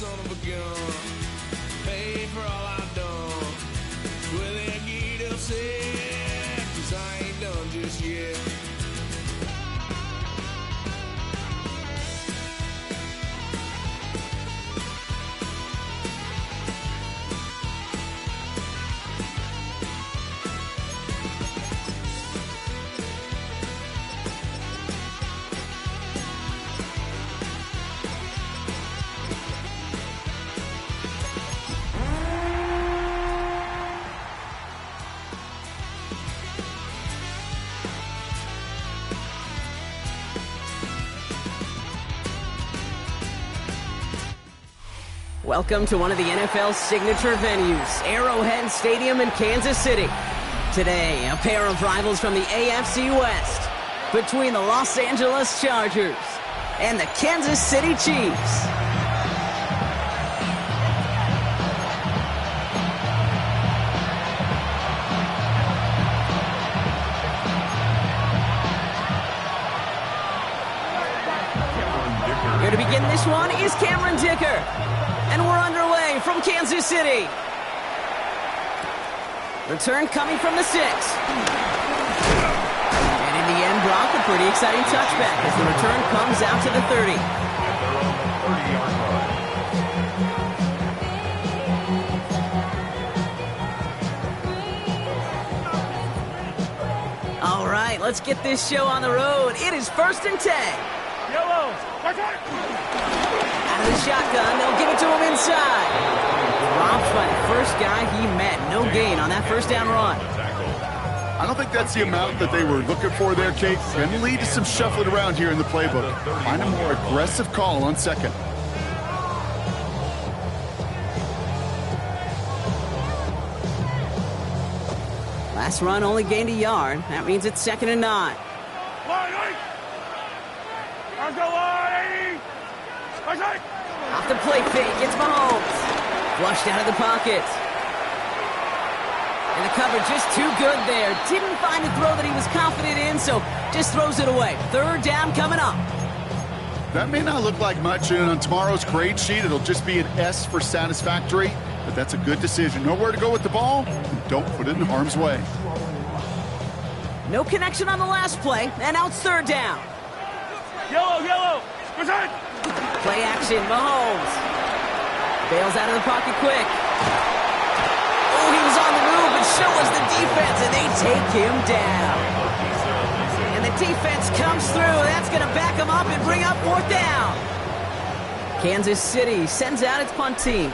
son of a gun. Pay for all I've done. Well, they get upset, 'cause I ain't done just yet. Welcome to one of the NFL's signature venues, Arrowhead Stadium in Kansas City. Today, a pair of rivals from the AFC West between the Los Angeles Chargers and the Kansas City Chiefs. Here to begin this one is Cameron Dicker. And we're underway from Kansas City. Return coming from the 6. And in the end, Brock, a pretty exciting touchback as the return comes out to the 30. All right, let's get this show on the road. It is 1st and 10. Yellow. Out of the shotgun, they'll give it to him inside. Dropped by the first guy he met. No gain on that first down run. I don't think that's the amount that they were looking for there, Kate. Going to lead to some shuffling around here in the playbook. Find a more aggressive call on second. Last run only gained a yard. That means it's 2nd and 9. Off the play fake, it's Mahomes. Flushed out of the pocket. And the cover just too good there. Didn't find a throw that he was confident in, so just throws it away. 3rd down coming up. That may not look like much, and on tomorrow's grade sheet, it'll just be an S for satisfactory, but that's a good decision. Know where to go with the ball, and don't put it in harm's way. No connection on the last play, and now it's 3rd down. Yellow. Present. Play action, Mahomes. Bails out of the pocket quick. Oh, he was on the move, but so was the defense, and they take him down. And the defense comes through. That's going to back him up and bring up 4th down. Kansas City sends out its punt team.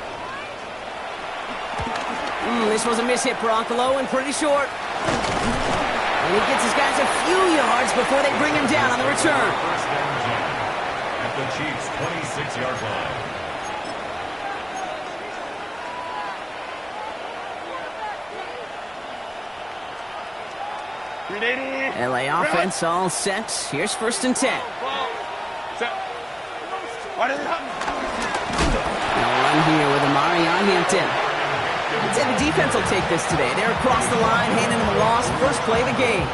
This was a mishit, Brock, low and pretty short. And he gets his guys a few yards before they bring him down on the return. The Chiefs' 26-yard line. LA offense all set. Here's 1st and 10. No run here with Amari on Hampton. I'd say the defense will take this today. They're across the line, handing him the loss. First play of the game.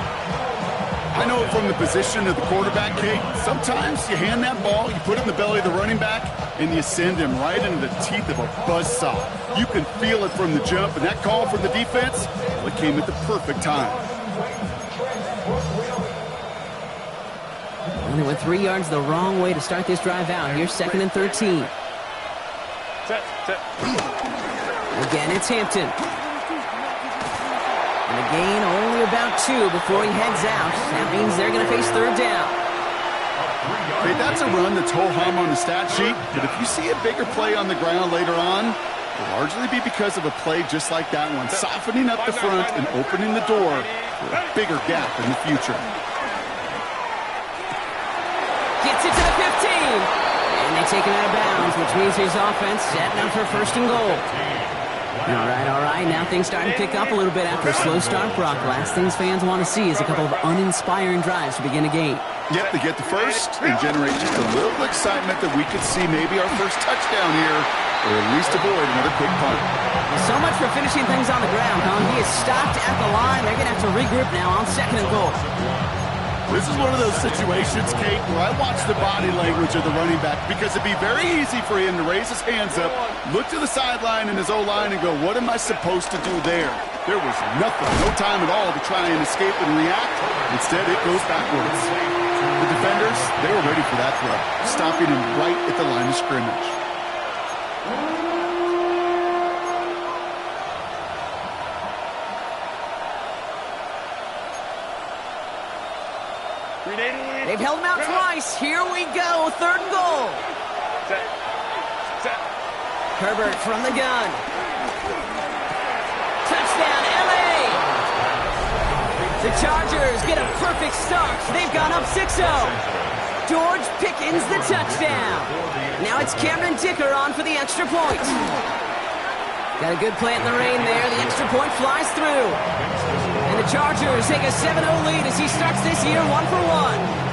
I know from the position of the quarterback, Kate, sometimes you hand that ball, you put it in the belly of the running back, and you send him right into the teeth of a buzzsaw. You can feel it from the jump, and that call from the defense, well, it came at the perfect time. And they went 3 yards the wrong way to start this drive out. Here's 2nd and 13. Again, it's Hampton. And a gain only about 2 before he heads out. That means they're going to face 3rd down. Hey, that's a run that's ho-hum on the stat sheet, but if you see a bigger play on the ground later on, it'll largely be because of a play just like that one, softening up the front and opening the door for a bigger gap in the future. Gets it to the 15. And they take him out of bounds, which means his offense setting up for 1st and goal. All right. Now things starting to pick up a little bit after a slow start, Brock. Last things fans want to see is a couple of uninspiring drives to begin a game. Yep, they get the first and generate just a little excitement that we could see maybe our first touchdown here, or at least avoid another quick punt. So much for finishing things on the ground, huh? He is stopped at the line. They're going to have to regroup now on 2nd and goal. This is one of those situations, Kate, where I watch the body language of the running back because it'd be very easy for him to raise his hands up, look to the sideline in his O-line and go, what am I supposed to do there? There was nothing, no time at all to try and escape and react. Instead, it goes backwards. The defenders, they were ready for that throw, stopping him right at the line of scrimmage. They've held him out twice. Here we go. 3rd and goal. Set. Herbert from the gun. Touchdown, LA. The Chargers get a perfect start. They've gone up 6-0. George Pickens the touchdown. Now it's Cameron Dicker on for the extra point. Got a good play in the rain there. The extra point flies through. And the Chargers take a 7-0 lead as he starts this year 1-for-1.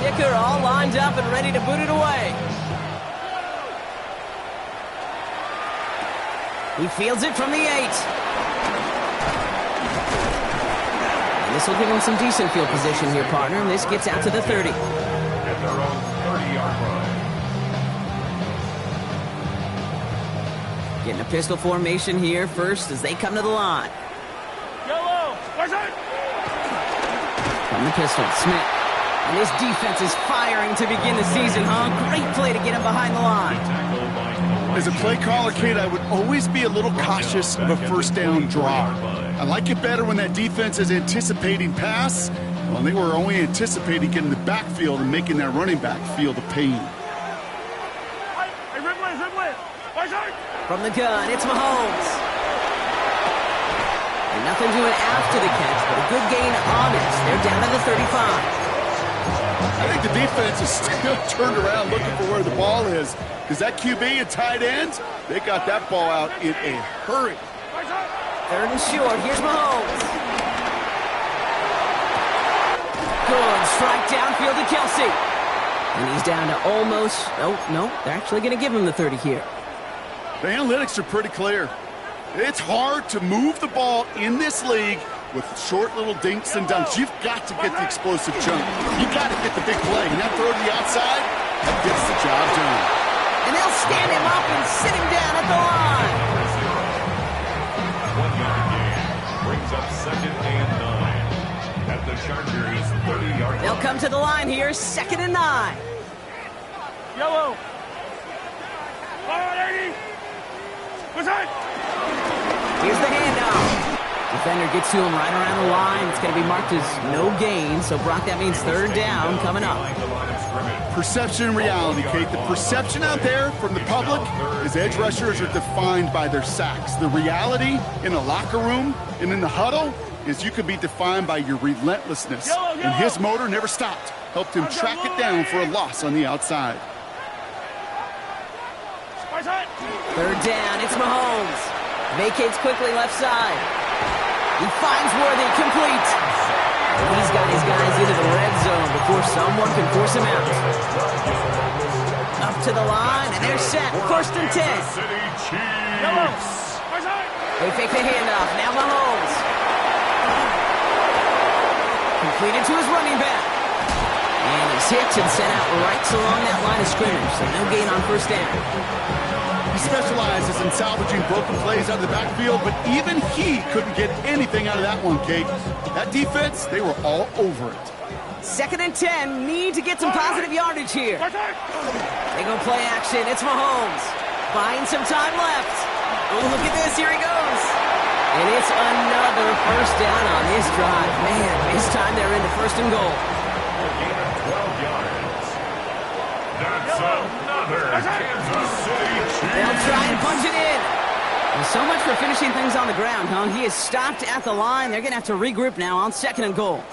Dicker all lined up and ready to boot it away. He fields it from the 8. And this will give him some decent field position here, partner. And this gets out to the 30. At their own 30-yard line. Getting a pistol formation here first as they come to the line. Yellow. Where's From the pistol, Smith. And this defense is firing to begin the season, huh? Great play to get him behind the line. As a play caller, Kate, I would always be a little cautious of a first down draw. I like it better when that defense is anticipating pass. Well, they were only anticipating getting the backfield and making that running back feel the pain. From the gun, it's Mahomes. And nothing doing after the catch, but a good gain on it. They're down to the 35. I think the defense is still turned around looking for where the ball is. Because that QB and tight end, they got that ball out in a hurry. 3rd and short. Here's Mahomes. Good strike downfield to Kelsey. And he's down to almost... Oh, no. They're actually going to give him the 30 here. The analytics are pretty clear. It's hard to move the ball in this league with short little dinks and dunks. You've got to get the explosive jump. You've got to get the big play. And that throw to the outside, that gets the job done. And they'll stand him up and sit him down at the line. 1-yard gain brings up 2nd and 9 at the Chargers' 30-yard line. They'll come to the line here, 2nd and 9. Yellow. Lady. What's that? Here's the handoff. Defender gets to him right around the line. It's going to be marked as no gain. So, Brock, that means 3rd down coming up. Perception and reality, Kate. The perception out there from the public is edge rushers are defined by their sacks. The reality in the locker room and in the huddle is you can be defined by your relentlessness. And his motor never stopped. Helped him track it down for a loss on the outside. 3rd down. It's Mahomes. Vacates quickly left side. He finds Worthy, complete. And he's got his guys into the red zone before someone can force him out. Up to the line, and they're set. 1st and 10. They fake the handoff. Now Mahomes. Completed to his running back. And he's hit and sent out right along that line of scrimmage. So no gain on 1st down. He specializes in salvaging broken plays out of the backfield, but even he couldn't get anything out of that one, Kate. That defense, they were all over it. 2nd and 10, need to get some positive yardage here. They go play action, it's Mahomes. Buying some time left. Oh, look at this, here he goes. And it's another 1st down on this drive. Man, this time they're into 1st and goal. Gain of 12 yards. That's another Kansas City Chiefs. They'll try and punch it in. Well, so much for finishing things on the ground, huh? He is stopped at the line. They're going to have to regroup now on 2nd and goal.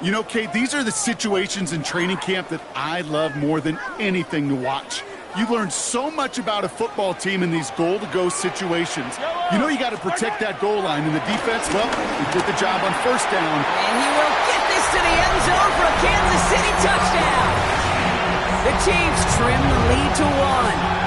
You know, Kate, these are the situations in training camp that I love more than anything to watch. You learn so much about a football team in these goal-to-go situations. You know you got to protect that goal line, and the defense, well, they did the job on 1st down. And he will get this to the end zone for a Kansas City touchdown. The Chiefs trim the lead to 1.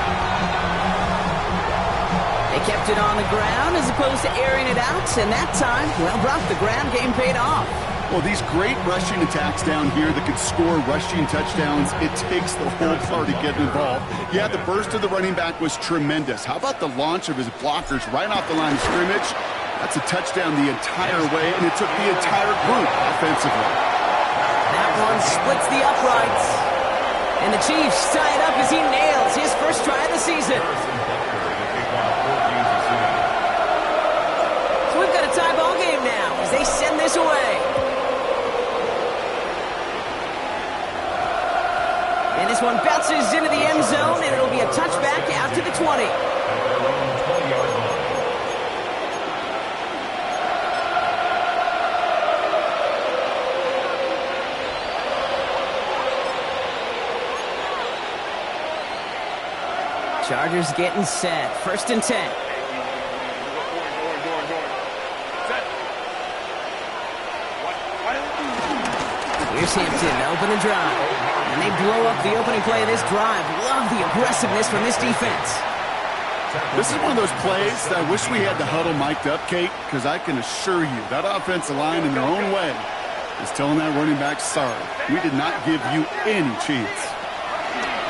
They kept it on the ground as opposed to airing it out, and that time, well, Brock, the ground game paid off. Well, these great rushing attacks down here that can score rushing touchdowns, it takes the whole party getting involved. Yeah, the burst of the running back was tremendous. How about the launch of his blockers right off the line of scrimmage? That's a touchdown the entire way, and it took the entire group offensively. That one splits the uprights. And the Chiefs tie it up as he nails his first try of the season. So we've got a tie ball game now as they send this away. And this one bounces into the end zone, and it'll be a touchback out to the 20. Chargers getting set. 1st and 10. Here's Hampton to open the drive. And they blow up the opening play of this drive. Love the aggressiveness from this defense. This is one of those plays that I wish we had the huddle mic'd up, Kate, because I can assure you that offensive line in their own way is telling that running back, sorry, we did not give you any chance.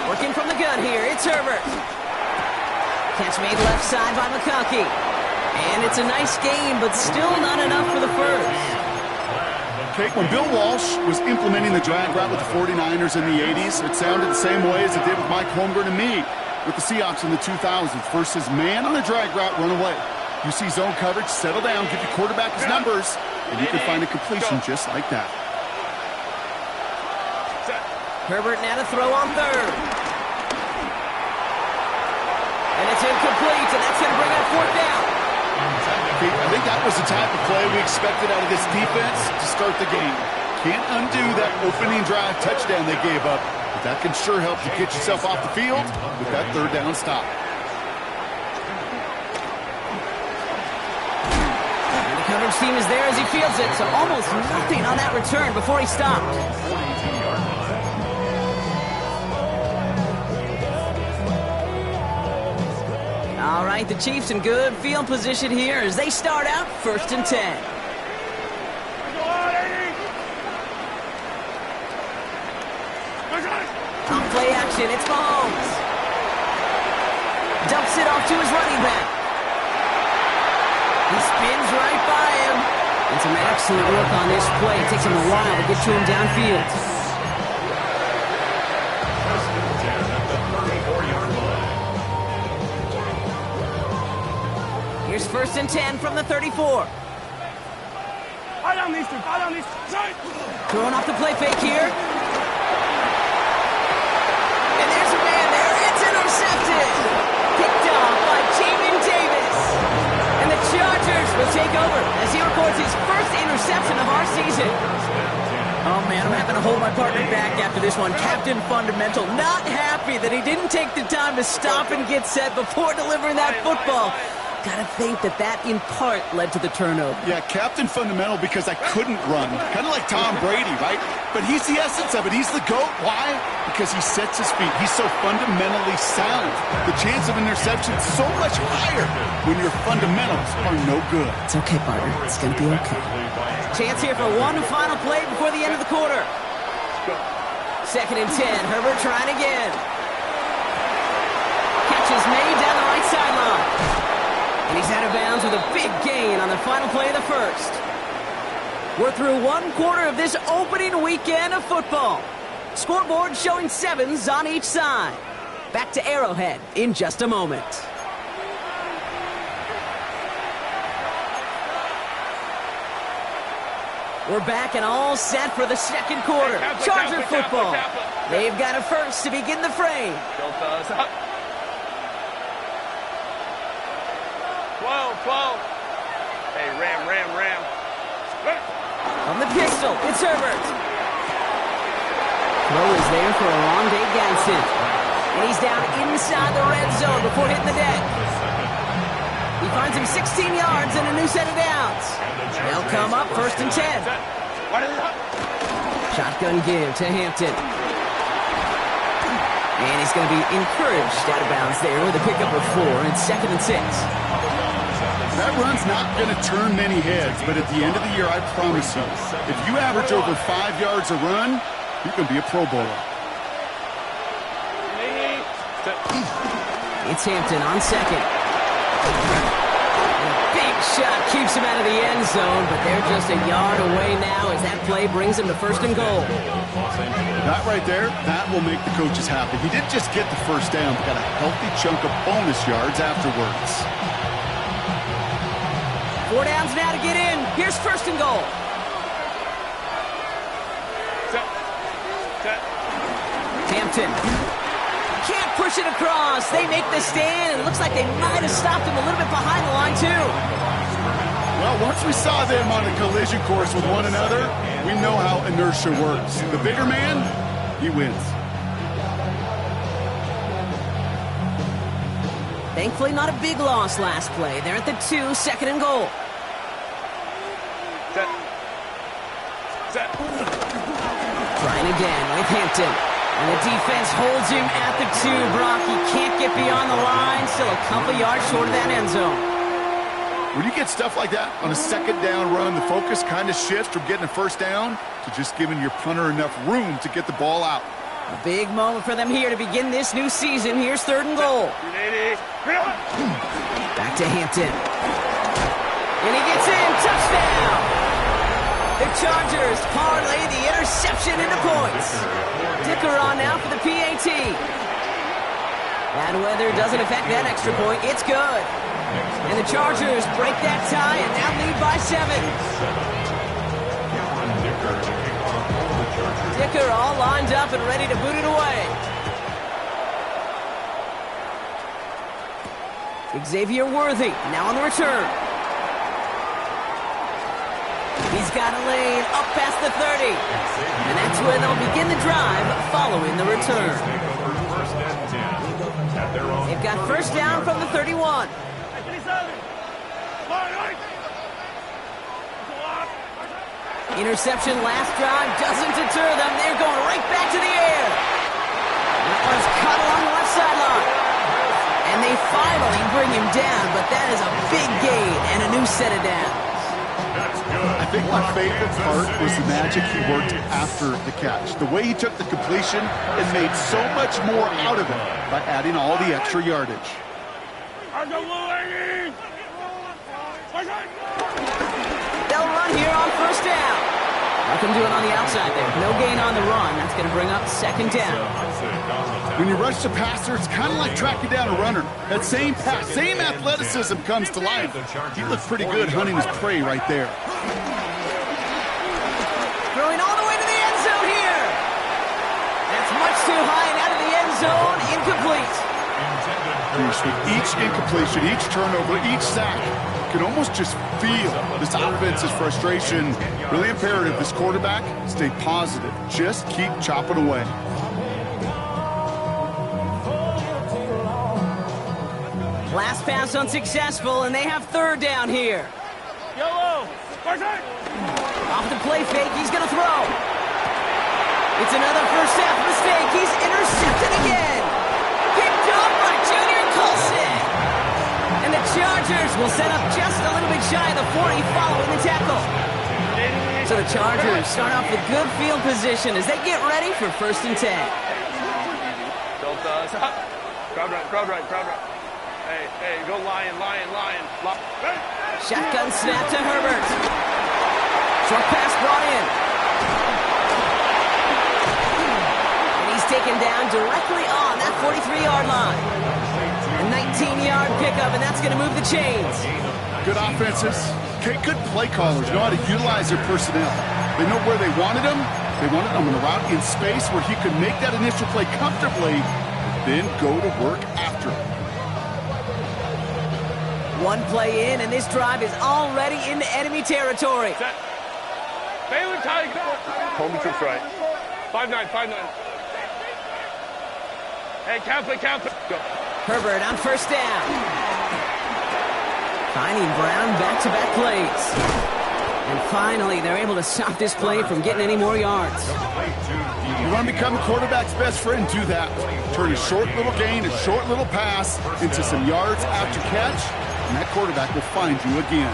Working from the gun here, it's Herbert. Catch made left side by McConkey. And it's a nice game, but still not enough for the first. Okay, when Bill Walsh was implementing the drag route with the 49ers in the 80s, it sounded the same way as it did with Mike Holmgren and me with the Seahawks in the 2000s. Versus man on a drag route, run away. You see zone coverage, settle down, give your quarterback his numbers, and you can find a completion just like that. Herbert now to throw on 3rd. And it's incomplete, and that's going to bring up 4th down. I think that was the type of play we expected out of this defense to start the game. Can't undo that opening drive touchdown they gave up, but that can sure help to get yourself off the field with that 3rd down stop. And the coverage team is there as he fields it, so almost nothing on that return before he stopped. All right, the Chiefs in good field position here as they start out 1st and 10. On play action, it's Mahomes. Dumps it off to his running back. He spins right by him. And some excellent work on this play. It takes him a while to get to him downfield. Here's 1st and 10 from the 34. Fight on these two. Fight on these two. Throwing off the play fake here. And there's a man there. It's intercepted. Picked off by Jamin Davis. And the Chargers will take over as he records his first interception of our season. Oh, man, I'm having to hold my partner back after this one. Captain Fundamental not happy that he didn't take the time to stop and get set before delivering that football. Gotta think that in part led to the turnover. Yeah, Captain Fundamental because I couldn't run. Kind of like Tom Brady, right? But he's the essence of it. He's the GOAT. Why? Because he sets his feet. He's so fundamentally sound. The chance of interception is so much higher when your fundamentals are no good. It's okay, partner. It's gonna be okay. Chance here for one final play before the end of the quarter. 2nd and 10. Herbert trying again. Catch is made down the right sideline. And he's out of bounds with a big gain on the final play of the first. We're through 1 quarter of this opening weekend of football. Scoreboard showing 7s on each side. Back to Arrowhead in just a moment. We're back and all set for the 2nd quarter. Charger football. They've got a first to begin the frame. Go, fellas. Up. 12. Hey, ram. On the pistol, it's Herbert. Throw is there for Oronde Gadsden. And he's down inside the red zone before hitting the deck. He finds him 16 yards and a new set of downs. They'll come up 1st and 10. Shotgun give to Hampton. And he's going to be encouraged out of bounds there with a pickup of 4 and 2nd and 6. That run's not going to turn many heads, but at the end of the year, I promise you, if you average over 5 yards a run, you're going to be a Pro Bowler. It's Hampton on 2nd. Big shot keeps him out of the end zone, but they're just a yard away now as that play brings him to 1st and goal. That right there, that will make the coaches happy. He didn't just get the first down, but got a healthy chunk of bonus yards afterwards. 4 downs now to get in. Here's 1st and goal. Hampton can't push it across. They make the stand. It looks like they might have stopped him a little bit behind the line, too. Well, once we saw them on a collision course with one another, we know how inertia works. The bigger man, he wins. Thankfully, not a big loss last play. They're at the 2, 2nd and goal. Trying again with Hampton. And the defense holds him at the 2, Brock. He can't get beyond the line. Still a couple yards short of that end zone. When you get stuff like that on a 2nd down run, the focus kind of shifts from getting a 1st down to just giving your punter enough room to get the ball out. A big moment for them here to begin this new season. Here's 3rd and goal. Back to Hampton. And he gets in. Touchdown! The Chargers parlay the interception into points. Dicker on now for the PAT. Bad weather doesn't affect that extra point. It's good. And the Chargers break that tie and now lead by 7. Dicker all lined up and ready to boot it away. Xavier Worthy now on the return. He's got a lane up past the 30. And that's where they'll begin the drive following the return. They've got 1st down from the 31. Interception last drive doesn't deter them. They're going right back to the air. That one's caught along the left sideline. And they finally bring him down, but that is a big gain and a new set of downs. I think my favorite part was the magic he worked after the catch. The way he took the completion and made so much more out of it by adding all the extra yardage. They'll run here on 1st down. Nothing doing on the outside there. No gain on the run. That's going to bring up 2nd down. When you rush the passer, it's kind of like tracking down a runner. That same pass, same athleticism comes to life. He looked pretty good hunting his prey right there. Throwing all the way to the end zone here. That's much too high and out of the end zone. Incomplete. With each incompletion, each turnover, each sack, you can almost just feel this offense's frustration. Really imperative this quarterback stay positive. Just keep chopping away. Last pass unsuccessful, and they have 3rd down here. Off the play fake, he's going to throw. It's another first half mistake. He's intercepted again. Picked up by Junior Colson. And the Chargers will set up just a little bit shy of the 40 following the tackle. So the Chargers start off with good field position as they get ready for 1st and 10. Crowd right. Hey, go lion. Shotgun snap to Herbert. Short pass brought in. And he's taken down directly on that 43-yard line. A 19-yard pickup, and that's going to move the chains. Good offenses. Okay, good play callers know how to utilize their personnel. They know where they wanted them. They wanted them on a route in space where he could make that initial play comfortably, then go to work after it. One play in, and this drive is already into enemy territory. Baylor Tiger. Homie troops right. 5-9. Hey, count play. Go. Herbert on 1st down. Finding Brown back-to-back plays. And finally, they're able to stop this play from getting any more yards. You want to become a quarterback's best friend, do that. Turn a short little gain, a short little pass into some yards after catch, and that quarterback will find you again.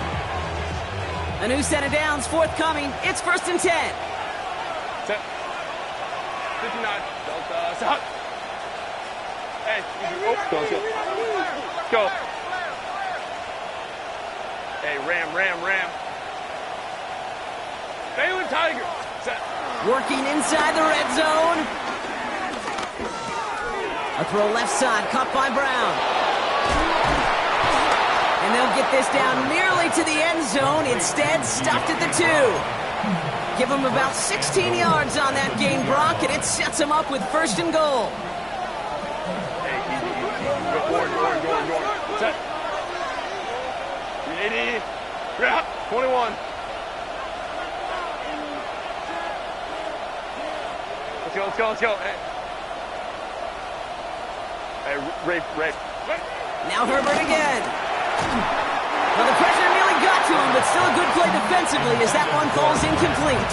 A new set of downs forthcoming. It's 1st and 10. Set. 59. Delta. Stop. Hey. Oh, go. Hey, ram. Baylor Tiger. Set. Working inside the red zone. A throw left side, caught by Brown. And they'll get this down nearly to the end zone. Instead, stopped at the 2. Give them about 16 yards on that gain, Brock, and it sets them up with 1st and goal. Hey, easy. Go. Set. 380. 21. Let's go. Hey, rape. Now Herbert again. Well, the pressure nearly got to him, but still a good play defensively as that one falls incomplete.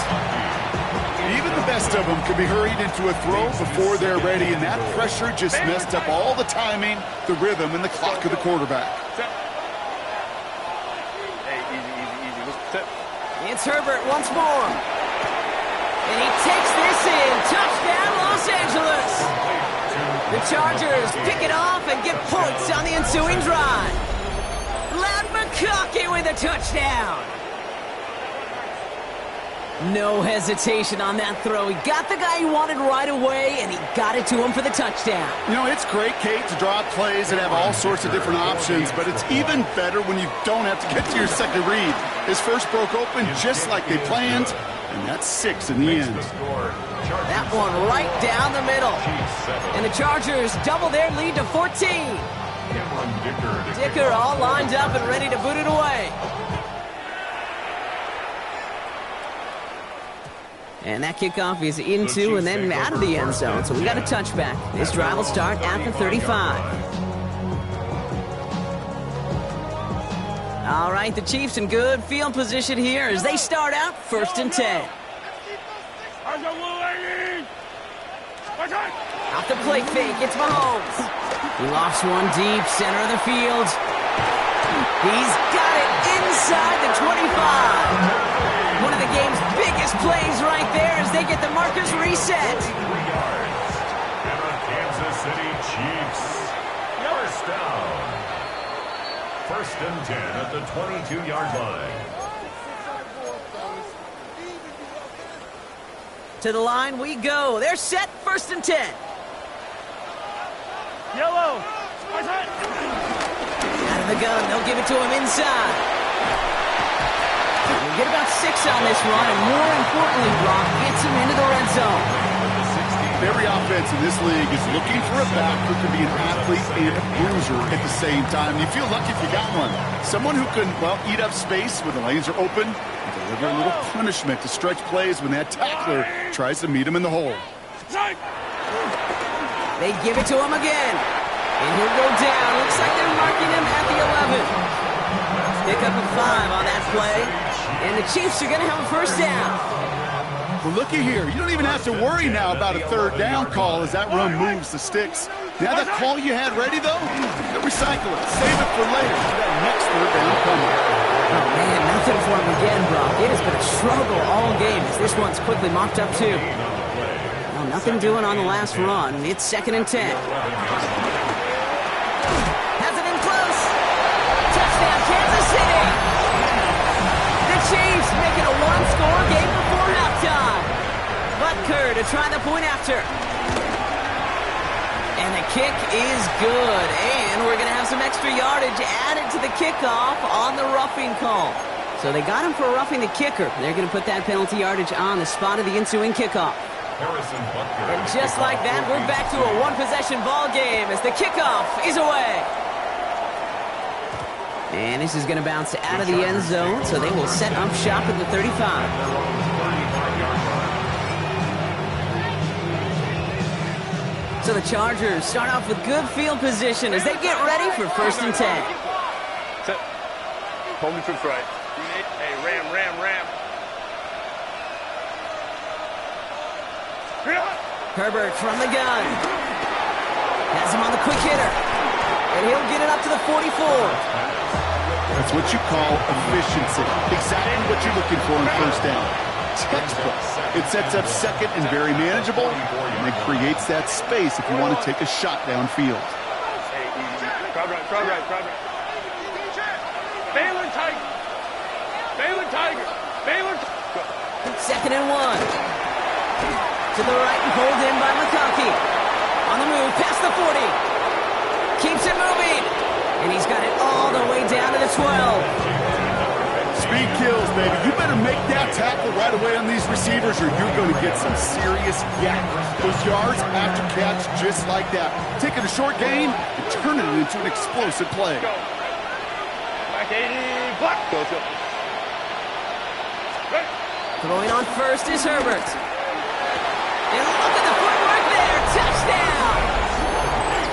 Even the best of them could be hurried into a throw before they're ready, and that pressure just messed up all the timing, the rhythm, and the clock of the quarterback. Hey, easy. Set. It's Herbert once more. And he takes this in. Touchdown, Los Angeles. The Chargers pick it off and get points on the ensuing drive. Loud McConkey with a touchdown. No hesitation on that throw. He got the guy he wanted right away, and he got it to him for the touchdown. You know, it's great, Kate, to draw plays and have all sorts of different options, but it's even better when you don't have to get to your second read. His first broke open just like they planned, and that's 6 in the end. That one right down the middle. And the Chargers double their lead to 14. Dicker all lined up and ready to boot it away. And that kickoff is into and then out of the end zone. So we got a touchback. This drive will start at the 35. All right, the Chiefs in good field position here as they start out 1st and 10. Out the play fake, it's Mahomes. He lofts one deep, center of the field. He's got it inside the 25. One of the game's biggest plays right there as they get the markers reset. 3 yards. And the Kansas City Chiefs. First down. 1st and 10 at the 22-yard line. To the line we go. They're set, 1st and 10. Yellow. Out of the gun, they'll give it to him inside. We'll get about 6 on this run, and more importantly, Brock gets him into the red zone. Every offense in this league is looking for a back who can be an athlete and a bruiser at the same time. You feel lucky if you got one. Someone who can, well, eat up space when the lanes are open and deliver a little punishment to stretch plays when that tackler tries to meet him in the hole. They give it to him again. And he'll go down. Looks like they're marking him at the 11. Pick up a 5 on that play. And the Chiefs are going to have a 1st down. Well, looky here. You don't even have to worry now about a 3rd down call as that run moves the sticks. Now that call you had ready, though, recycle it. Save it for later for that next 3rd down coming. Oh, man, nothing for him again, Brock. It has been a struggle all game as this one's quickly mopped up, too. Well, nothing doing on the last run. It's 2nd and 10. Has it in close. Touchdown, Kansas City. The Chiefs make it a 1-score game before halftime. Butker to try the point after. And the kick is good. And we're going to have some extra yardage added to the kickoff on the roughing call. So they got him for roughing the kicker. They're going to put that penalty yardage on the spot of the ensuing kickoff. And just like that, we're back to a 1-possession ball game as the kickoff is away. And this is going to bounce out of the end zone, so they will set up shop at the 35. So the Chargers start off with good field position as they get ready for 1st and 10. Set. Hold me to right. Hey, ram. Herbert from the gun. Has him on the quick hitter. And he'll get it up to the 44. That's what you call efficiency. Exactly what you're looking for in first down. Textbook. It sets up second and very manageable, and it creates that space if you want to take a shot downfield. Crowd right. Baylor Tiger. Second and 1. To the right and pulled in by McConkey. On the move, past the 40. Keeps it moving. And he's got it all the way down to the 12. Speed kills, baby. You better make that tackle right away on these receivers or you're going to get some serious yak. Those yards after catch just like that. Taking a short gain and turning it into an explosive play. Back 80. Block. Go. Throwing on first is Herbert. And look at the footwork there. Touchdown!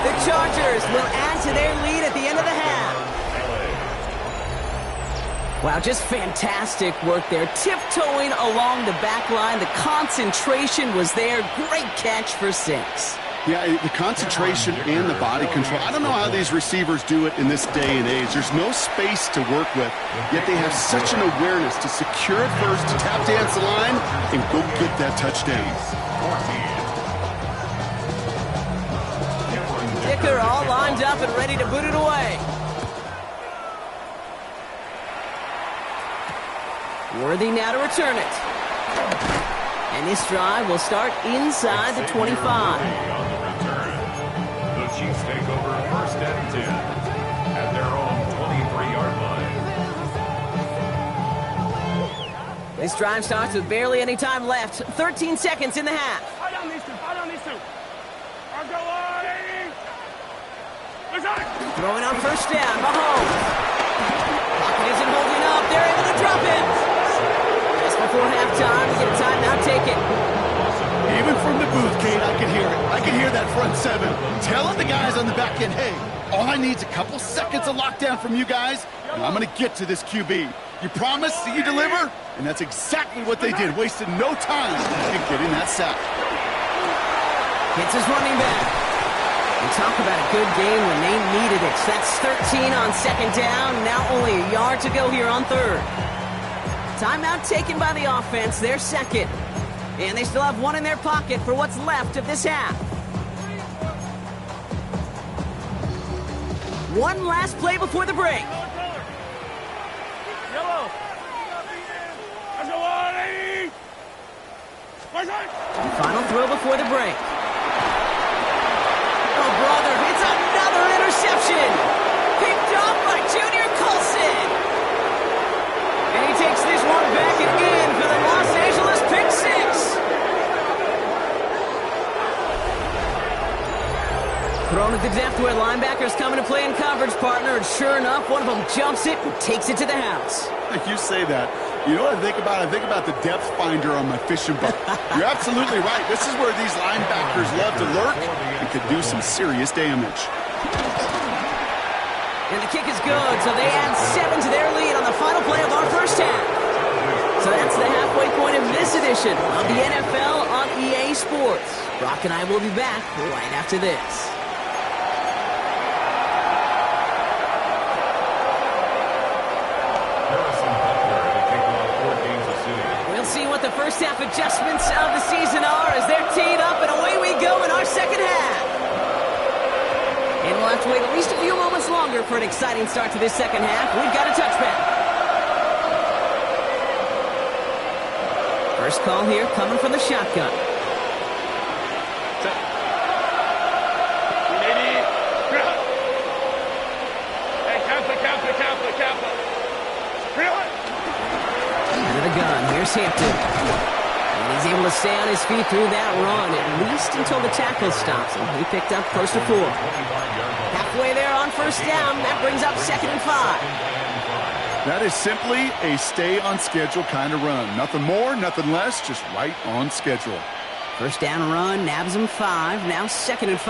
The Chargers will add to their lead at the end of the half. Wow, just fantastic work there. Tiptoeing along the back line. The concentration was there. Great catch for 6. Yeah, the concentration and the body control. I don't know how these receivers do it in this day and age. There's no space to work with, yet they have such an awareness to secure it first, to tap dance the line, and go get that touchdown. Dicker all lined up and ready to boot it away. Worthy now to return it. And this drive will start inside the 25. The Chiefs take over first and 10 at their own 23-yard line. This drive starts with barely any time left. 13 seconds in the half. Fire down these two. I'll go on. Throwing on first down. Mahomes. Pocket isn't holding up. They're able to drop it. Just before halftime, we get a timeout taken. Even from the booth, Kate, I can hear it. I can hear that front seven telling the guys on the back end, hey, all I need is a couple seconds of lockdown from you guys, and I'm going to get to this QB. You promise that you deliver? And that's exactly what they did. Wasted no time in getting that sack. Hits his running back. And talk about a good game when they needed it. That's 13 on second down. Now only a yard to go here on third. Timeout taken by the offense. Their second. And they still have one in their pocket for what's left of this half. One last play before the break. Yellow. I'll go on. Final throw before the break. Oh, brother, it's another interception. Picked off by Junior Colson. And he takes this one back and in for the Los Angeles pick 6. Thrown at the depth where linebackers come into play in coverage, partner. And sure enough, one of them jumps it and takes it to the house. You say that. You know what I think about? I think about the depth finder on my fishing boat. You're absolutely right. This is where these linebackers love to lurk and could do some serious damage. And the kick is good, so they add 7 to their lead on the final play of our first half. So that's the halfway point of this edition of the NFL on EA Sports. Brock and I will be back right after this. See what the first half adjustments of the season are as they're teed up, and away we go in our second half. And we'll have to wait at least a few moments longer for an exciting start to this second half. We've got a touchback. First call here coming from the shotgun. The gun. Here's Hampton. And he's able to stay on his feet through that run, at least until the tackle stops him. He picked up first and 4. Halfway there on first down. That brings up 2nd and 5. That is simply a stay-on-schedule kind of run. Nothing more, nothing less, just right on schedule. First down run, nabs him 5. Now 2nd and 5.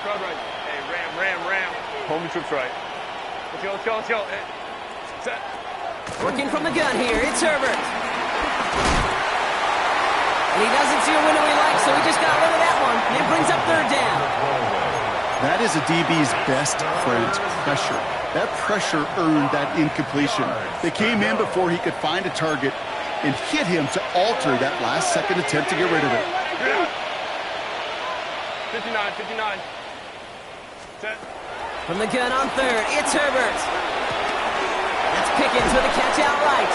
Crowd right. Hey, ram. Home troops right. Let's go. Set. Working from the gun here, it's Herbert. And he doesn't see a window he likes, so he just got rid of that one. And it brings up third down. That is a DB's best friend, pressure. That pressure earned that incompletion. They came in before he could find a target and hit him to alter that last-second attempt to get rid of it. 59. Set. From the gun on third, it's Herbert. That's Pickens with a catch out right.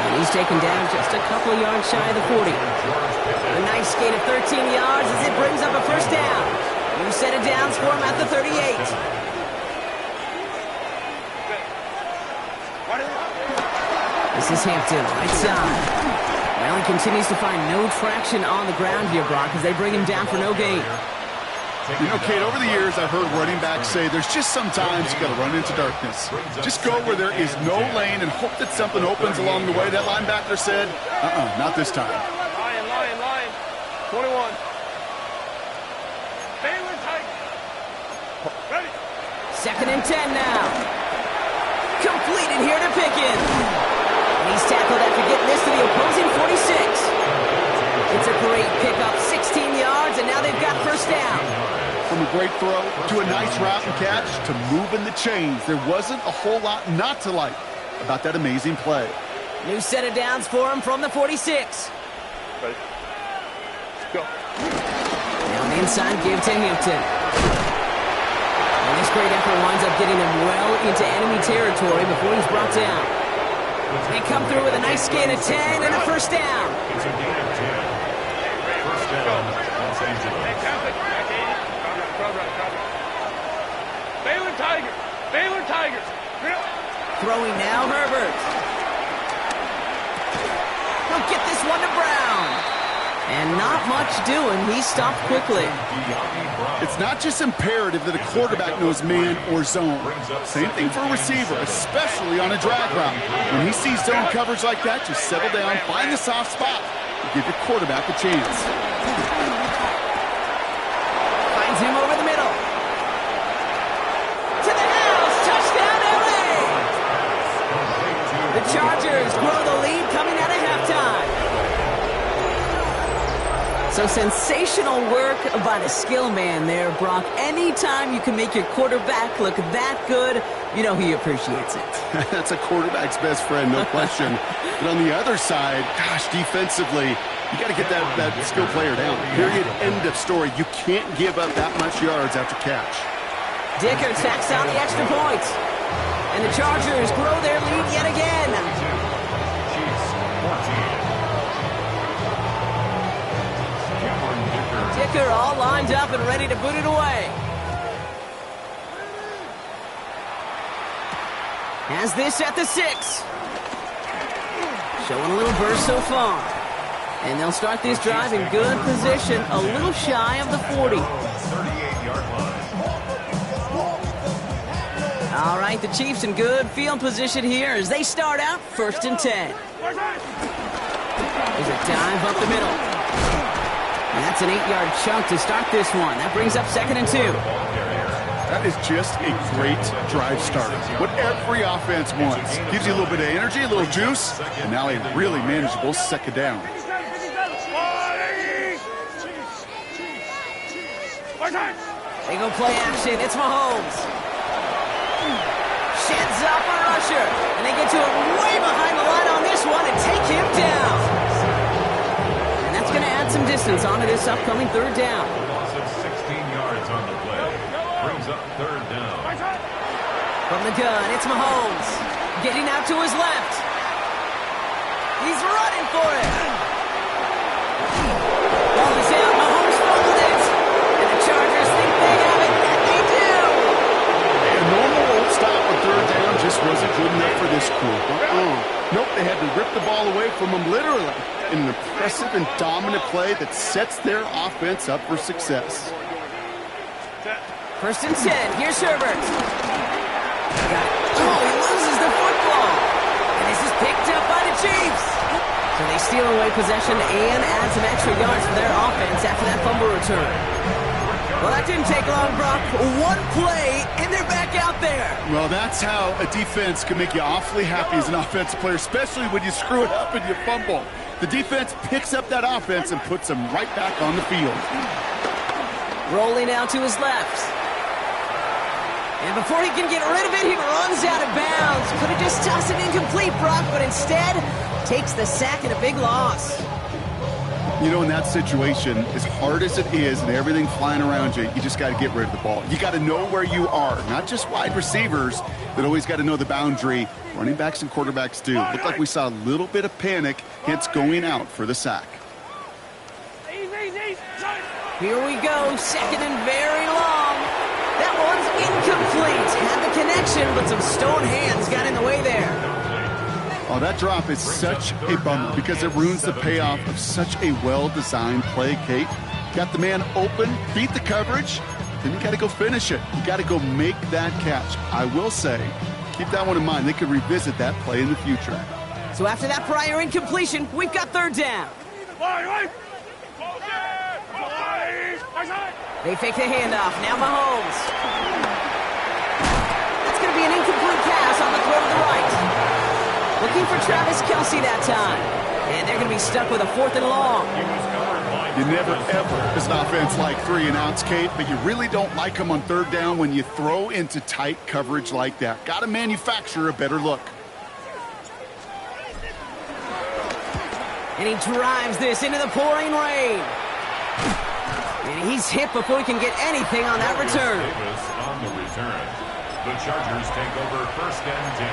And he's taken down just a couple of yards shy of the 40. A nice gain of 13 yards as it brings up a first down. New set of downs for him at the 38. This is Hampton, right side. Well, he continues to find no traction on the ground here, Brock, as they bring him down for no gain. You know, Kate, over the years, I've heard running backs say there's just sometimes you got to run into darkness. Just go where there is no lane and hope that something opens along the way. That linebacker said, not this time. Lion. 21. Baylor tight. Ready. 2nd and 10 now. Completed here to Pickens. And he's tackled after getting this to the opposing 46. It's a great pickup, 16 yards, and now they've got first down. From a great throw to a nice route and catch to moving the chains, there wasn't a whole lot not to like about that amazing play. New set of downs for him from the 46. Ready. Go. Down the inside, give to Hampton. And this great effort winds up getting him well into enemy territory before he's brought down. They come through with a nice gain of 10 and a first down. It's a gain of 10. First down, Los Angeles. Baylor Tigers. Throwing now, Herbert. He'll get this one to Brown. And not much doing. He stopped quickly. It's not just imperative that a quarterback knows man or zone. Same thing for a receiver, especially on a drag route. When he sees zone coverage like that, just settle down, find the soft spot, and give your quarterback a chance. Finds him over the middle. To the house. Touchdown, LA. The Chargers grow the lead coming out of halftime. So sensational work by the skill man there, Brock. Anytime you can make your quarterback look that good, you know he appreciates it. That's a quarterback's best friend, no question. But on the other side, gosh, defensively, you got to get that skill player down. Period, end of story. You can't give up that much yards after catch. Dicker tacks on the extra point. And the Chargers grow their lead yet again. Dicker all lined up and ready to boot it away. Has this at the 6. Showing a little burst so far. And they'll start this drive in good position, a little shy of the 40. 38-yard line. All right, the Chiefs in good field position here as they start out 1st and 10. There's a dive up the middle. And that's an 8-yard chunk to start this one. That brings up 2nd and 2. That is just a great drive starter. What every offense wants. Gives you a little bit of energy, a little juice, and now a really manageable 2nd down. They go play action. It's Mahomes. Sheds up a rusher. And they get to it way behind the line on this one and take him down. And that's going to add some distance onto this upcoming 3rd down. Loss of 16 yards on the play. Brings up 3rd down. From the gun, it's Mahomes. Getting out to his left. He's running for it. Ball is out. Mahomes fumbled it. And the Chargers think they have it. And they do. A normal old stop on 3rd down just wasn't good enough for this crew. Nope, they had to rip the ball away from them literally in an impressive and dominant play that sets their offense up for success. 1st and 10. Here's Herbert. Oh, he loses the football. And this is picked up by the Chiefs. So they steal away possession and add some extra yards for their offense after that fumble return. Well, that didn't take long, Brock. One play, and they're back out there. Well, that's how a defense can make you awfully happy as an offensive player, especially when you screw it up and you fumble. The defense picks up that offense and puts them right back on the field. Rolling out to his left. And before he can get rid of it, he runs out of bounds. Could have just tossed it incomplete, Brock, but instead takes the sack and a big loss. You know, in that situation, as hard as it is and everything flying around you, you just got to get rid of the ball. You got to know where you are. Not just wide receivers that always got to know the boundary. Running backs and quarterbacks do. Looked like we saw a little bit of panic, hence going out for the sack. Here we go, second and very long. That one's incomplete. Had the connection, but some stone hands got in the way there. Oh, that drop is such a bummer because it ruins the payoff of such a well-designed play, Kate. Got the man open, beat the coverage, then you got to go finish it. You got to go make that catch. I will say, keep that one in mind. They could revisit that play in the future. So after that prior incompletion, we've got third down. They fake the handoff. Now Mahomes. That's going to be an incomplete pass on the throw to the right. Looking for Travis Kelce that time. And they're going to be stuck with a 4th and long. You never, ever, as an offense, like 3 and outs, Kate, but you really don't like them on third down when you throw into tight coverage like that. Got to manufacture a better look. And he drives this into the pouring rain. And he's hit before he can get anything on that return. On the return, the Chargers take over 1st and 10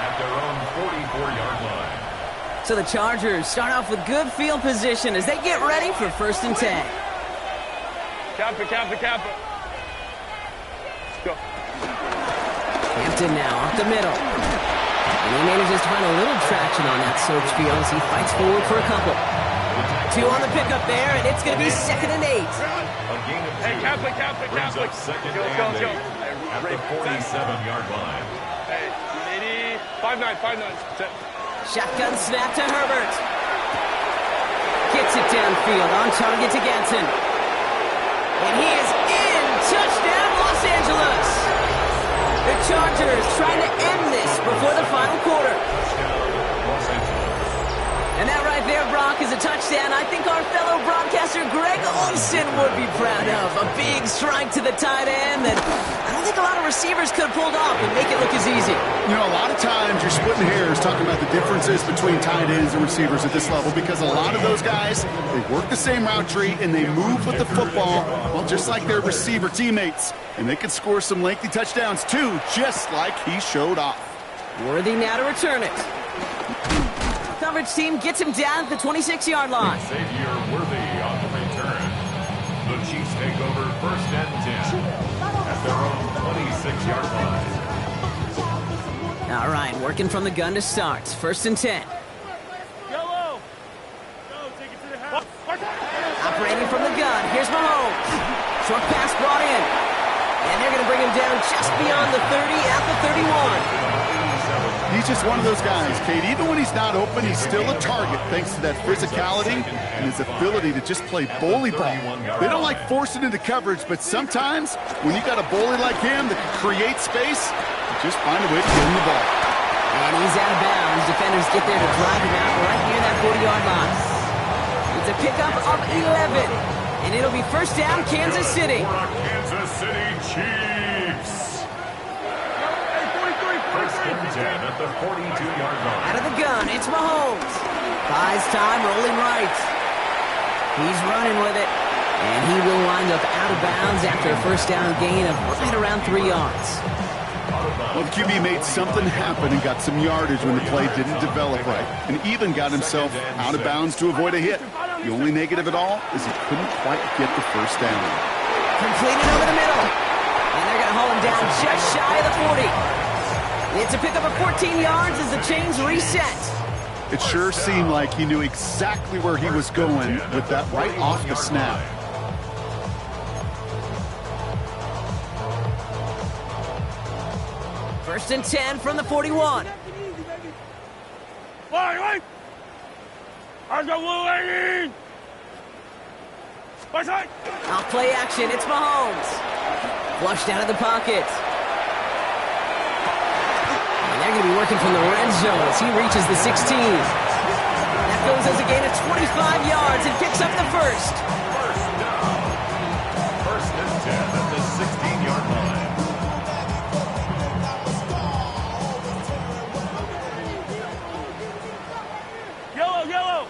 at their own 44-yard line. So the Chargers start off with good field position as they get ready for 1st and 10. Cap it. Go. Hampton now off the middle. And he manages to find a little traction on that search field as he fights forward for a couple. 2 on the pickup there, and it's going to be 2nd and 8. Hey, cap it. Brings up 2nd and 8 at the 47-yard line. Hey, 5-9. Shotgun snap to Herbert. Gets it downfield, on target to Ganson. And he is in. Touchdown, Los Angeles. The Chargers trying to end this before the final quarter. Los Angeles. And that right there, Brock, is a touchdown I think our fellow broadcaster Greg Olsen would be proud of. A big strike to the tight end that I don't think a lot of receivers could have pulled off and make it look as easy. You know, a lot of times you're splitting hairs talking about the differences between tight ends and receivers at this level because a lot of those guys, they work the same route tree and they move with the football, well, just like their receiver teammates. And they can score some lengthy touchdowns too, just like he showed off. Worthy now to return it. Coverage team gets him down at the 26-yard line. Xavier Worthy on the return. The Chiefs take over 1st and 10 at their own 26-yard line. All right, working from the gun to start. 1st and 10. Yellow. Go, take it to the house. Operating from the gun. Here's Mahomes. Short pass brought in. And they're going to bring him down just beyond the 30 at the 31. He's just one of those guys, Kate. Even when he's not open, he's still a target thanks to that physicality and his ability to just play bully ball. They don't like forcing into coverage, but sometimes when you got a bully like him that can create space, you just find a way to get him the ball. And he's out of bounds. Defenders get there to drive him out right near that 40-yard line. It's a pickup of 11. And it'll be 1st down, Kansas City. Kansas City Chiefs. 1st and 10 at the 42-yard line. Out of the gun, it's Mahomes. Buys time, rolling right. He's running with it. And he will wind up out of bounds after a 1st down gain of right around 3 yards. Well, the QB made something happen and got some yardage when the play didn't develop right, and even got himself out of bounds to avoid a hit. The only negative at all is he couldn't quite get the 1st down. Completed over the middle. And they're going to haul him down just shy of the 40. It's a pickup of 14 yards as the chains reset. It sure seemed like he knew exactly where he was going with that right off the snap. First and 10 from the 41. Wait! I got Blue Lady! Off play action, it's Mahomes. Flushed out of the pocket. And they're going to be working from the red zone as he reaches the 16. That goes as a gain of 25 yards and picks up the first. First down. First and 10 at the 16-yard line. Yellow.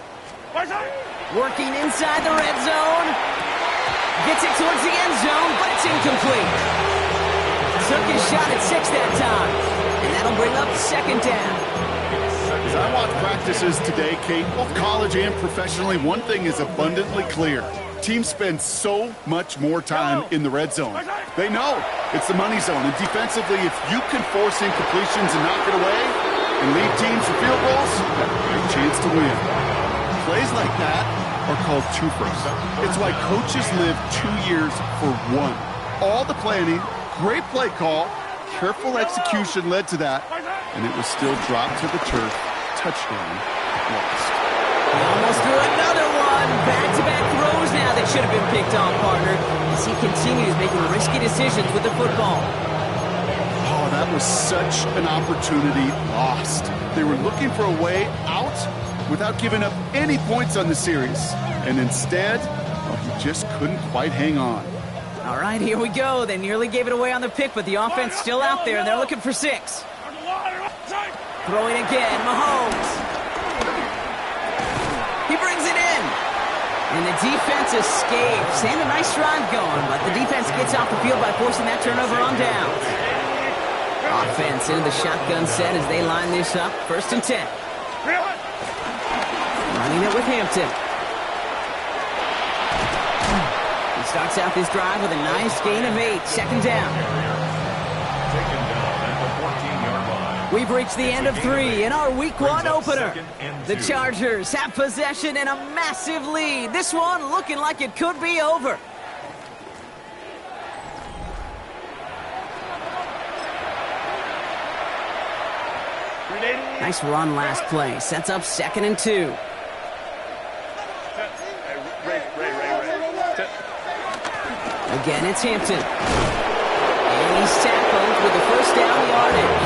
Working inside the red zone. Gets it towards the end zone, but it's incomplete. Took his shot at 6 that time. And that'll bring up second down. As I watch practices today, Kate, both college and professionally, one thing is abundantly clear. Teams spend so much more time in the red zone. They know it's the money zone. And defensively, if you can force incompletions and knock it away and lead teams to field goals, you have a great chance to win. Plays like that are called twofers. It's why coaches live 2 years for one. All the planning, great play call, careful execution led to that, and it was still dropped to the turf. Touchdown lost. He almost threw another one. Back-to-back throws now that should have been picked off, partner, as he continues making risky decisions with the football. Oh, that was such an opportunity lost. They were looking for a way out without giving up any points on the series. And instead, well, he just couldn't quite hang on. All right, here we go. They nearly gave it away on the pick, but the offense still out there, and they're looking for 6. Throwing again, Mahomes. He brings it in. And the defense escapes. And a nice drive going, but the defense gets off the field by forcing that turnover on downs. Offense into the shotgun set as they line this up. First and 10. Running it with Hampton. He starts out this drive with a nice gain of 8. Second down. Taken down at the 14-yard line. We've reached the end of 3 in our Week 1 opener. The Chargers have possession and a massive lead. This one looking like it could be over. Nice run last play. Sets up 2nd and 2. Again, it's Hampton. And he's tackled with the first down yardage.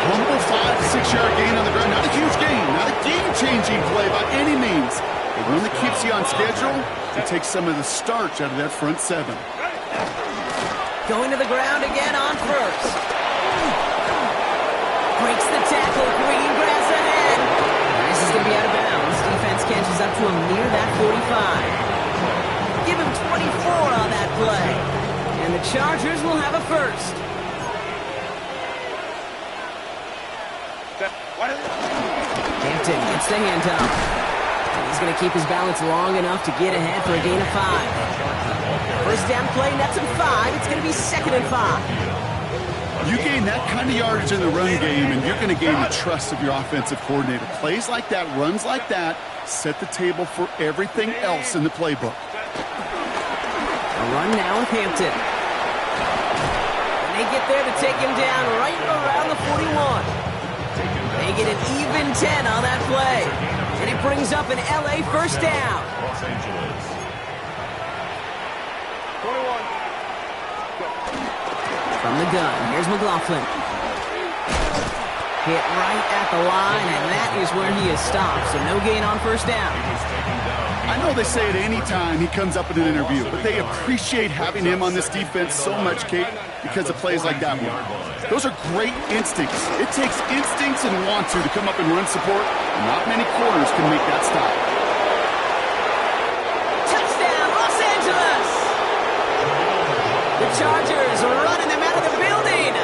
Humble 5 to 6 yard gain on the ground. Not a huge gain, not a game-changing play by any means. But one that keeps you on schedule and takes some of the starch out of that front 7. Going to the ground again on first. Breaks the tackle. Green grabs ahead. This is going to be out of bounds. Defense catches up to him near that 45. Give him 24 on that play. And the Chargers will have a first. Hampton gets the handoff. He's going to keep his balance long enough to get ahead for a gain of 5. First down play, nets him 5. It's going to be 2nd and 5. You gain that kind of yardage in the run game, and you're going to gain the trust of your offensive coordinator. Plays like that, runs like that, set the table for everything else in the playbook. A run now with Hampton. And they get there to take him down right around the 41. They get an even 10 on that play. And it brings up an LA first down. Los Angeles. 21. From the gun, here's McLaughlin. Hit right at the line, and that is where he is stopped. So no gain on first down. I know they say it any time he comes up in an interview, but they appreciate having him on this defense so much, Kate, because of plays like that one. Those are great instincts. It takes instincts and want to come up and run support, and not many corners can make that stop. Touchdown, Los Angeles! The Chargers are running them out of the building.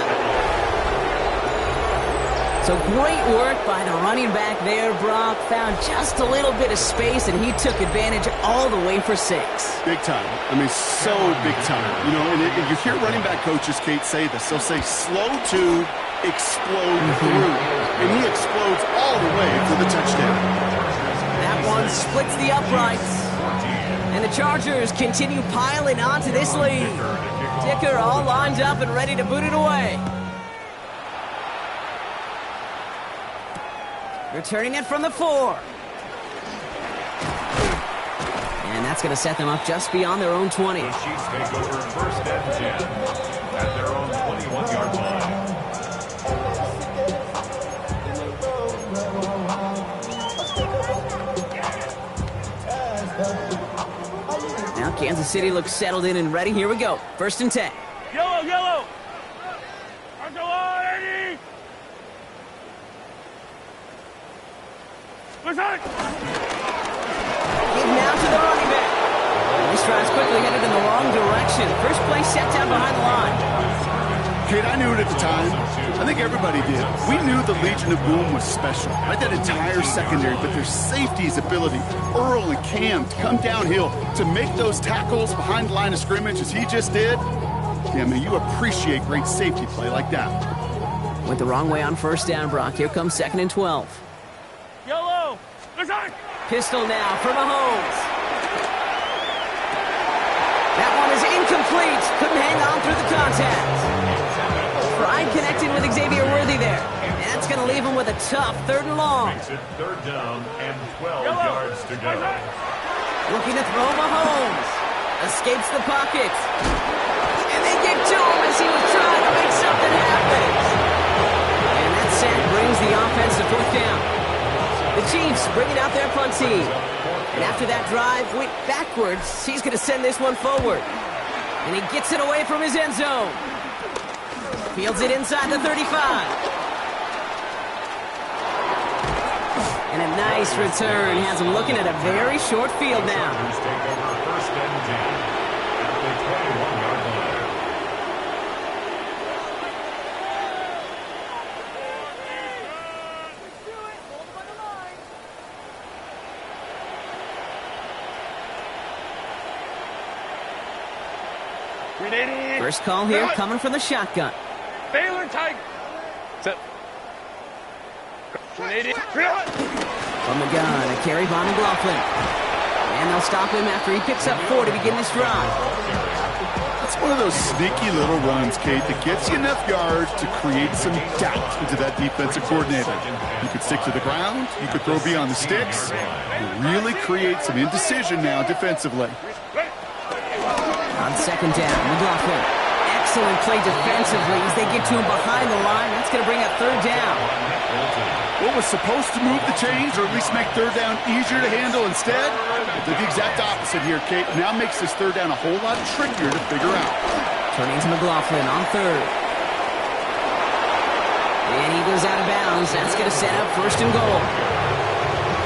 So great work by the running back there, Brock. Found just a little bit of space, and he took advantage all the way for 6. Big time. I mean, so big time. You know, and you hear running back coaches, Kate, say this. They'll say slow to explode through. And he explodes all the way for the touchdown. That one splits the uprights. And the Chargers continue piling onto this lead. Dicker all lined up and ready to boot it away. Returning it from the 4. And that's going to set them up just beyond their own 20. The Chiefs take over first and 10 at their own 21-yard line. Kansas City looks settled in and ready. Here we go. 1st and 10. Yellow, yellow. Go on, Eddie. Give now to the running back. This drive's quickly headed in the wrong direction. First play set down behind the line. Kate, I knew it at the time. I think everybody did. We knew the Legion of Boom was special. Right, that entire secondary, but their safety's ability, Earl and Cam, to come downhill, to make those tackles behind the line of scrimmage as he just did. Yeah, man, you appreciate great safety play like that. Went the wrong way on 1st down, Brock. Here comes 2nd and 12. Yellow. Pistol now for Mahomes. That one is incomplete. Couldn't hang on through the contact. Pride connecting with Xavier Worthy there. And that's going to leave him with a tough 3rd and long. Makes it 3rd down and 12 yards to go. Looking to throw Mahomes. Escapes the pocket. And they get to him as he was trying to make something happen. And that sack brings the offense to 4th down. The Chiefs bringing out their punt team. And after that drive went backwards, he's going to send this one forward. And he gets it away from his end zone. Fields it inside the 35. And a nice return has him looking at a very short field now. Take over 1st and 10 at the 21-yard line. First call here coming from the shotgun. Baylor Tiger. Set. From the gun, a carry by McLaughlin. And they'll stop him after he picks up 4 to begin this drive. It's one of those sneaky little runs, Kate, that gets you enough yards to create some doubt into that defensive coordinator. You could stick to the ground, you could throw beyond the sticks, and really create some indecision now defensively. On 2nd down, McLaughlin. Excellent play defensively as they get to him behind the line. That's going to bring up 3rd down. What was supposed to move the chains or at least make 3rd down easier to handle instead? It did the exact opposite here, Kate. Now makes this 3rd down a whole lot trickier to figure out. Turning to McLaughlin on 3rd. And he goes out of bounds. That's going to set up 1st and goal.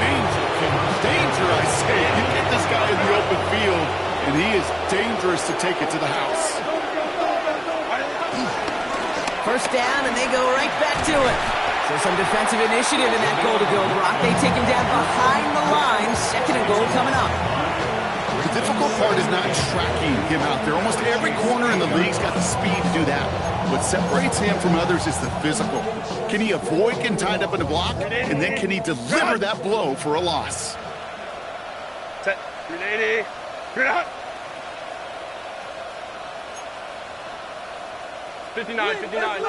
Danger, Kimmer. Danger, I say. You get this guy in the open field, and he is dangerous to take it to the house. 1st down, and they go right back to it. So some defensive initiative in that goal to go, Brock. They take him down behind the line. 2nd and goal coming up. The difficult part is not tracking him out there. Almost every corner in the league's got the speed to do that. What separates him from others is the physical. Can he avoid getting tied up in a block? And then can he deliver that blow for a loss? Set. 380. Good out. 59, 59.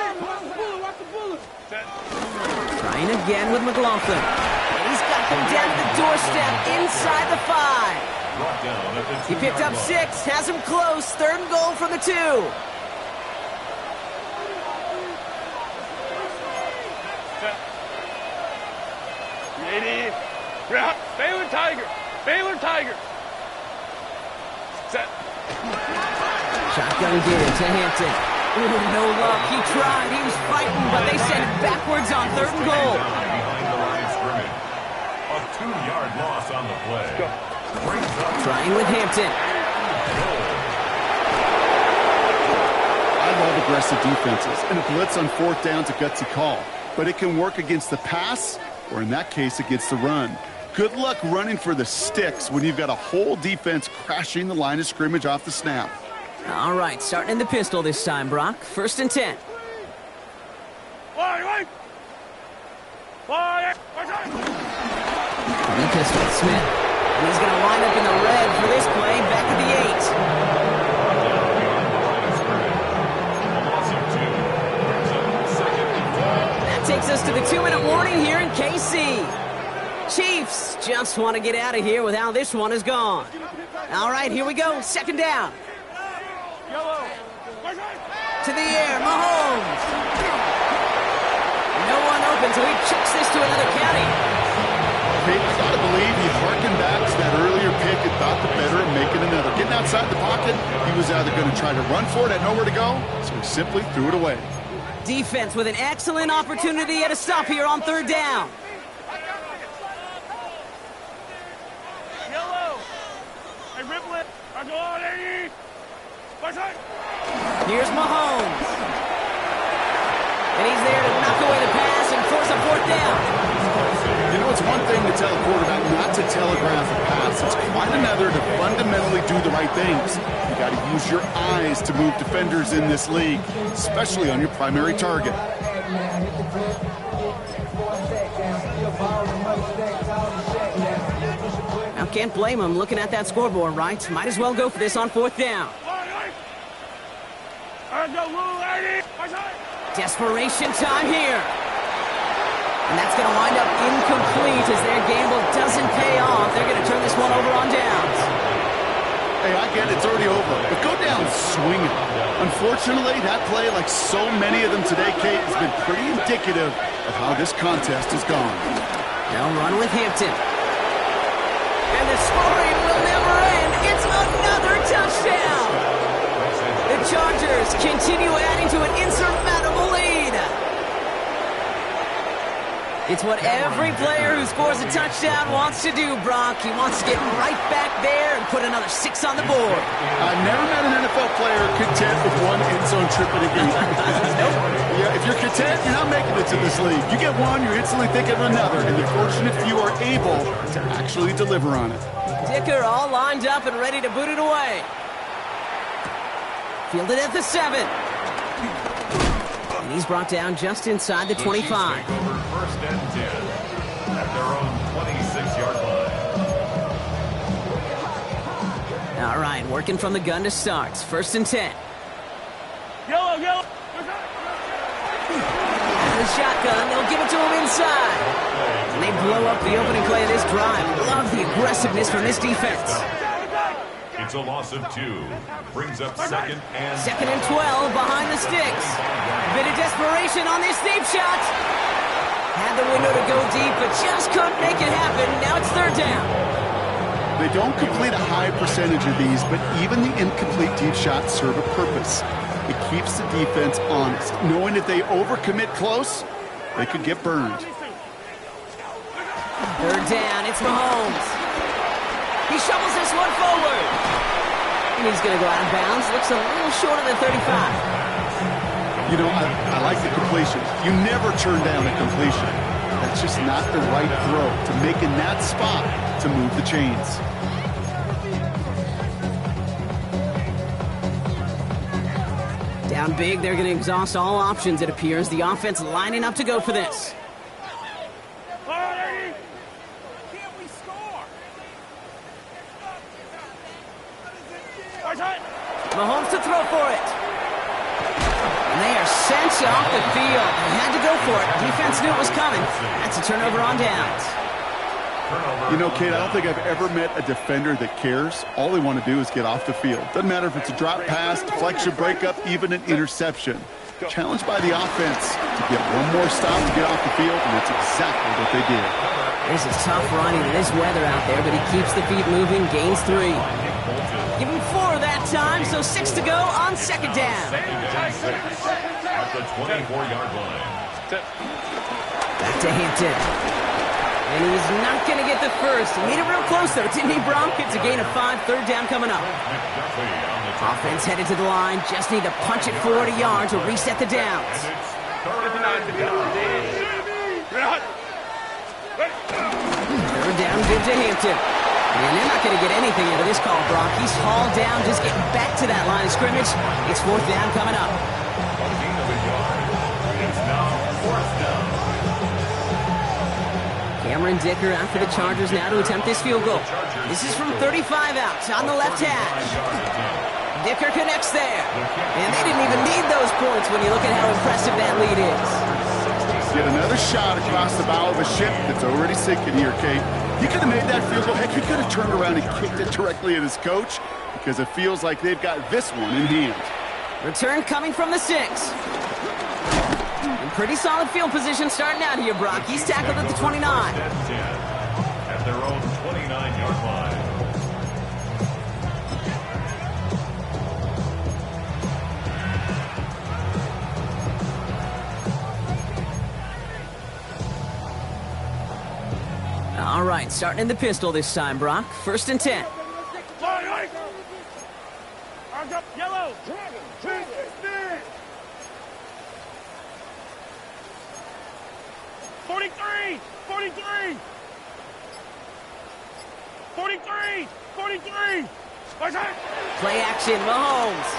Trying again with McLaughlin. And he's got them down to the doorstep inside the 5. He picked up 6, has him close. 3rd and goal from the 2. Baylor Tiger. Baylor Tiger. Set. Shotgun give to Hampton. Ooh, no luck. He tried. He was fighting, but they sent it backwards on 3rd and goal. Behind the line of scrimmage. A 2-yard loss on the play. Trying with Hampton. I love aggressive defenses, and a blitz on 4th down's a gutsy call. But it can work against the pass, or in that case, against the run. Good luck running for the sticks when you've got a whole defense crashing the line of scrimmage off the snap. All right, starting in the pistol this time, Brock. 1st and 10. Wide. From the pistol, Smith. And he's going to line up in the red for this play, back at the 8. That takes us to the 2-minute warning here in KC. Chiefs just want to get out of here with how this one is gone. All right, here we go. 2nd down. To the air, Mahomes. No one open, so he chucks this to another county. Kate, I gotta believe he harkened back to that earlier pick and thought the better of making another. Getting outside the pocket, he was either going to try to run for it, had nowhere to go, so he simply threw it away. Defense with an excellent opportunity at a stop here on third down. Yellow. Hey, Riplet. Go on, Eddie. Here's Mahomes. And he's there to knock away the pass and force a fourth down. You know, it's one thing to tell a quarterback not to telegraph a pass. It's quite another to fundamentally do the right things. You got to use your eyes to move defenders in this league, especially on your primary target. Now, can't blame him looking at that scoreboard, right? Might as well go for this on fourth down. Desperation time here. And that's going to wind up incomplete as their gamble doesn't pay off. They're going to turn this one over on downs. Hey, I get it. It's already over. But go down swinging. Unfortunately, that play, like so many of them today, Kate, has been pretty indicative of how this contest has gone. They'll run with Hampton. And the scoring will never end. It's another touchdown. The Chargers continue adding to an insurmountable lead. It's what every player who scores a touchdown wants to do, Brock. He wants to get right back there and put another 6 on the board. I've never met an NFL player content with one end zone trip in a game. Yeah, if you're content, you're not making it to this league. You get one, you're instantly thinking of another, and the fortunate few are able to actually deliver on it. Dicker all lined up and ready to boot it away. Fielded at the 7. And he's brought down just inside the 25. Take over first and 10 at their own 26-yard line. All right, working from the gun to start. First and 10. Yellow. Out of the shotgun, they'll give it to him inside. And they blow up the opening play of this drive. Love the aggressiveness from this defense. It's a loss of 2. Brings up second and 12 behind the sticks. Bit of desperation on this deep shot. Had the window to go deep, but just couldn't make it happen. Now it's third down. They don't complete a high percentage of these, but even the incomplete deep shots serve a purpose. It keeps the defense honest, knowing if they overcommit close, they could get burned. Third down, it's Mahomes. He shovels this one forward. And he's going to go out of bounds. Looks a little short of the 35. You know, I like the completion. You never turn down a completion. That's just not the right throw to make in that spot to move the chains. Down big, they're going to exhaust all options, it appears. The offense lining up to go for this. Mahomes to throw for it. And they are sent off the field. They had to go for it. Defense knew it was coming. That's a turnover on downs. You know, Kate, I don't think I've ever met a defender that cares. All they want to do is get off the field. Doesn't matter if it's a drop pass, deflection, breakup, even an interception. Challenged by the offense to get one more stop to get off the field, and that's exactly what they did. This is tough running in this weather out there, but he keeps the feet moving, gains 3. Give him 4 that time, so 6 to go on second down. At the 24-yard line. Back to Hampton. And he's not going to get the first. He made it real close, though, didn't he, Bronk? It's a gain of 5, third down coming up. Offense headed to the line. Just need to punch it 40 yards to reset the downs. Third down, good to Hampton. And they're not going to get anything out of this call, Brock. He's hauled down, just getting back to that line of scrimmage. It's fourth down coming up. It's now fourth down. Cameron Dicker out for the Chargers now to attempt this field goal. This is from 35 out on the left hash. Dicker connects there. And they didn't even need those points when you look at how impressive that lead is. Get another shot across the bow of a ship that's already sinking here, Kate. He could have made that field goal. Heck, he could have turned around and kicked it directly at his coach because it feels like they've got this one in hand. Return coming from the 6. In pretty solid field position starting out here, Brock. He's tackled at the 29. their own 29-yard line. All right, starting in the pistol this time, Brock. 1st and 10. Yellow. 43. 43. 43. 43. Play action, Mahomes.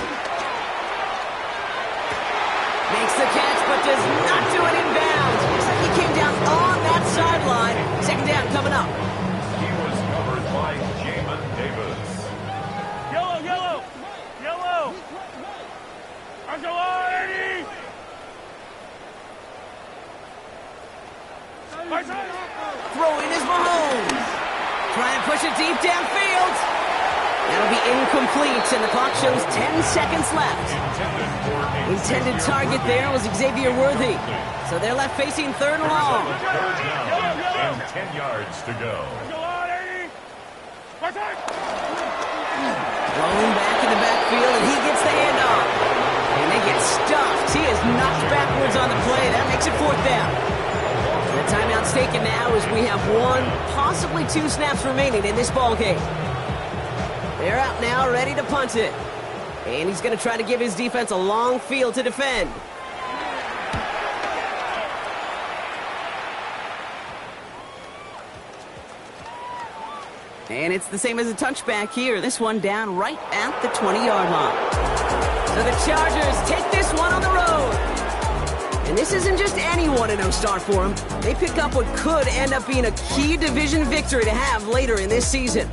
Makes the catch, but does not do it in bounds. Looks like he came down on that sideline. 2nd down coming up. He was covered by Jamin Davis. Yellow. Yellow. Angelini. Throwing is Mahomes. Trying to push it deep downfield. That'll be incomplete, and the clock shows 10 seconds left. Intended target there was Xavier Worthy. So they're left facing 3rd and long. 3rd down and 10 yards to go. Thrown back in the backfield, and he gets the handoff. And they get stuffed. He is knocked backwards on the play. That makes it 4th down. The timeout's taken now as we have 1, possibly 2 snaps remaining in this ball game. They're out now, ready to punt it. And he's going to try to give his defense a long field to defend. And it's the same as a touchback here. This one down right at the 20-yard line. So the Chargers take this one on the road. And this isn't just any 1-0 start for them. They pick up what could end up being a key division victory to have later in this season.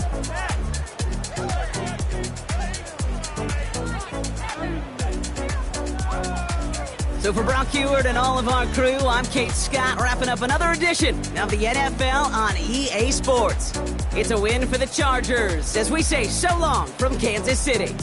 So for Brock Heward and all of our crew, I'm Kate Scott, wrapping up another edition of the NFL on EA Sports. It's a win for the Chargers as we say so long from Kansas City.